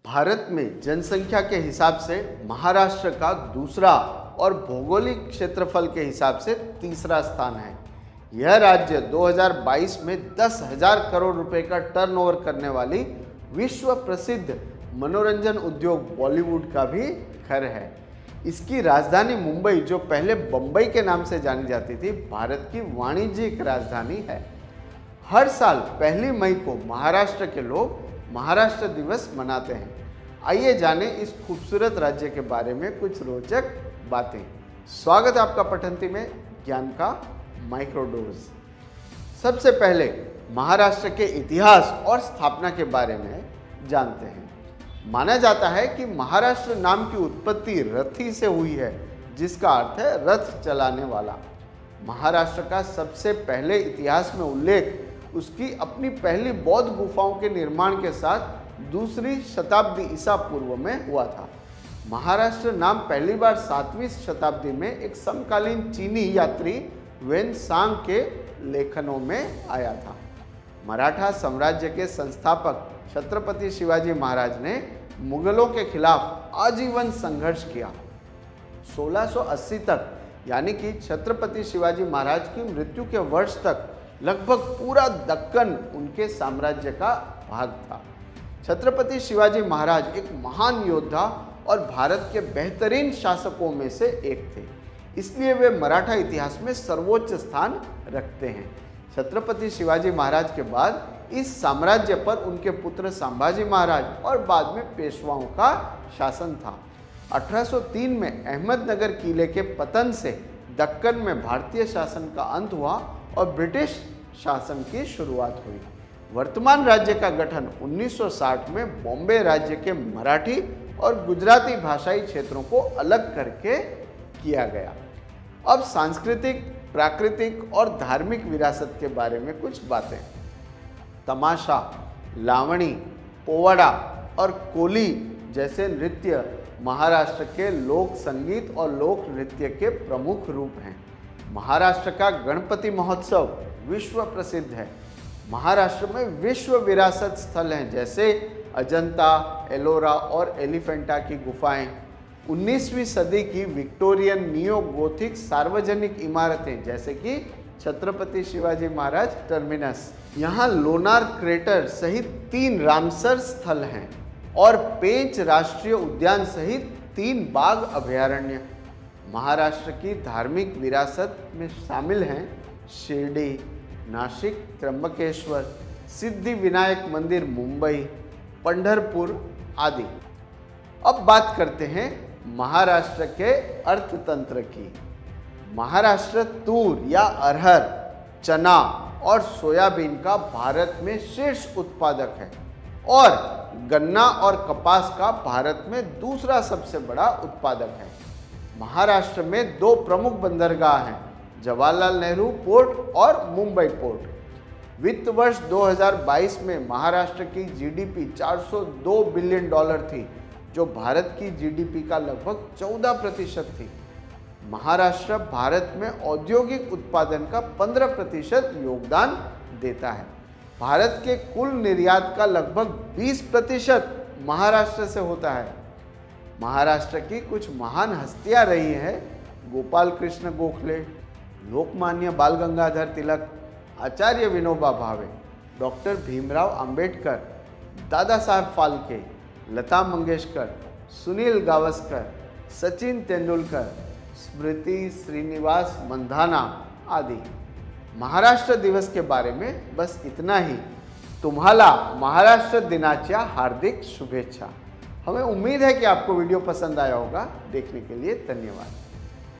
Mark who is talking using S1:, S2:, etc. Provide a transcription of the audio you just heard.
S1: भारत में जनसंख्या के हिसाब से महाराष्ट्र का दूसरा और भौगोलिक क्षेत्रफल के हिसाब से तीसरा स्थान है। यह राज्य 2022 में 10,000 करोड़ रुपए का टर्नओवर करने वाली विश्व प्रसिद्ध मनोरंजन उद्योग बॉलीवुड का भी घर है। इसकी राजधानी मुंबई, जो पहले बंबई के नाम से जानी जाती थी, भारत की वाणिज्यिक राजधानी है। हर साल 1 मई को महाराष्ट्र के लोग महाराष्ट्र दिवस मनाते हैं। आइए जानें इस खूबसूरत राज्य के बारे में कुछ रोचक बातें। स्वागत है आपका पठंती में ज्ञान का माइक्रोडोज। सबसे पहले महाराष्ट्र के इतिहास और स्थापना के बारे में जानते हैं। माना जाता है कि महाराष्ट्र नाम की उत्पत्ति रथी से हुई है, जिसका अर्थ है रथ चलाने वाला। महाराष्ट्र का सबसे पहले इतिहास में उल्लेख उसकी अपनी पहली बौद्ध गुफाओं के निर्माण के साथ 2री शताब्दी ईसा पूर्व में हुआ था। महाराष्ट्र नाम पहली बार 7वीं शताब्दी में एक समकालीन चीनी यात्री वेन सांग के लेखनों में आया था। मराठा साम्राज्य के संस्थापक छत्रपति शिवाजी महाराज ने मुगलों के खिलाफ आजीवन संघर्ष किया। 1680 तक, यानी कि छत्रपति शिवाजी महाराज की मृत्यु के वर्ष तक, लगभग पूरा दक्कन उनके साम्राज्य का भाग था। छत्रपति शिवाजी महाराज एक महान योद्धा और भारत के बेहतरीन शासकों में से एक थे, इसलिए वे मराठा इतिहास में सर्वोच्च स्थान रखते हैं। छत्रपति शिवाजी महाराज के बाद इस साम्राज्य पर उनके पुत्र संभाजी महाराज और बाद में पेशवाओं का शासन था। 1803 में अहमदनगर किले के पतन से दक्कन में भारतीय शासन का अंत हुआ और ब्रिटिश शासन की शुरुआत हुई। वर्तमान राज्य का गठन 1960 में बॉम्बे राज्य के मराठी और गुजराती भाषाई क्षेत्रों को अलग करके किया गया। अब सांस्कृतिक, प्राकृतिक और धार्मिक विरासत के बारे में कुछ बातें। तमाशा, लावणी, पोवाड़ा और कोली जैसे नृत्य महाराष्ट्र के लोक संगीत और लोक नृत्य के प्रमुख रूप हैं। महाराष्ट्र का गणपति महोत्सव विश्व प्रसिद्ध है। महाराष्ट्र में विश्व विरासत स्थल हैं, जैसे अजंता, एलोरा और एलिफेंटा की गुफाएं। 19वीं सदी की विक्टोरियन नियो गोथिक सार्वजनिक इमारतें, जैसे कि छत्रपति शिवाजी महाराज टर्मिनस। यहाँ लोनार क्रेटर सहित 3 रामसर स्थल हैं और पेंच राष्ट्रीय उद्यान सहित 3 बाघ अभयारण्य। महाराष्ट्र की धार्मिक विरासत में शामिल हैं शिरडी, नासिक त्र्यंबकेश्वर, सिद्धि विनायक मंदिर मुंबई, पंढरपुर आदि। अब बात करते हैं महाराष्ट्र के अर्थतंत्र की। महाराष्ट्र तूर या अरहर, चना और सोयाबीन का भारत में शीर्ष उत्पादक है और गन्ना और कपास का भारत में दूसरा सबसे बड़ा उत्पादक है। महाराष्ट्र में 2 प्रमुख बंदरगाह हैं, जवाहरलाल नेहरू पोर्ट और मुंबई पोर्ट। वित्त वर्ष 2022 में महाराष्ट्र की जीडीपी $402 बिलियन थी, जो भारत की जीडीपी का लगभग 14% थी। महाराष्ट्र भारत में औद्योगिक उत्पादन का 15% योगदान देता है। भारत के कुल निर्यात का लगभग 20% महाराष्ट्र से होता है। महाराष्ट्र की कुछ महान हस्तियां रही हैं: गोपाल कृष्ण गोखले, लोकमान्य बाल गंगाधर तिलक, आचार्य विनोबा भावे, डॉक्टर भीमराव अंबेडकर, दादा साहब फाल्के, लता मंगेशकर, सुनील गावस्कर, सचिन तेंदुलकर, स्मृति श्रीनिवास मंधाना आदि। महाराष्ट्र दिवस के बारे में बस इतना ही। तुम्हाला महाराष्ट्र दिनाच्या हार्दिक शुभेच्छा। हमें उम्मीद है कि आपको वीडियो पसंद आया होगा। देखने के लिए धन्यवाद।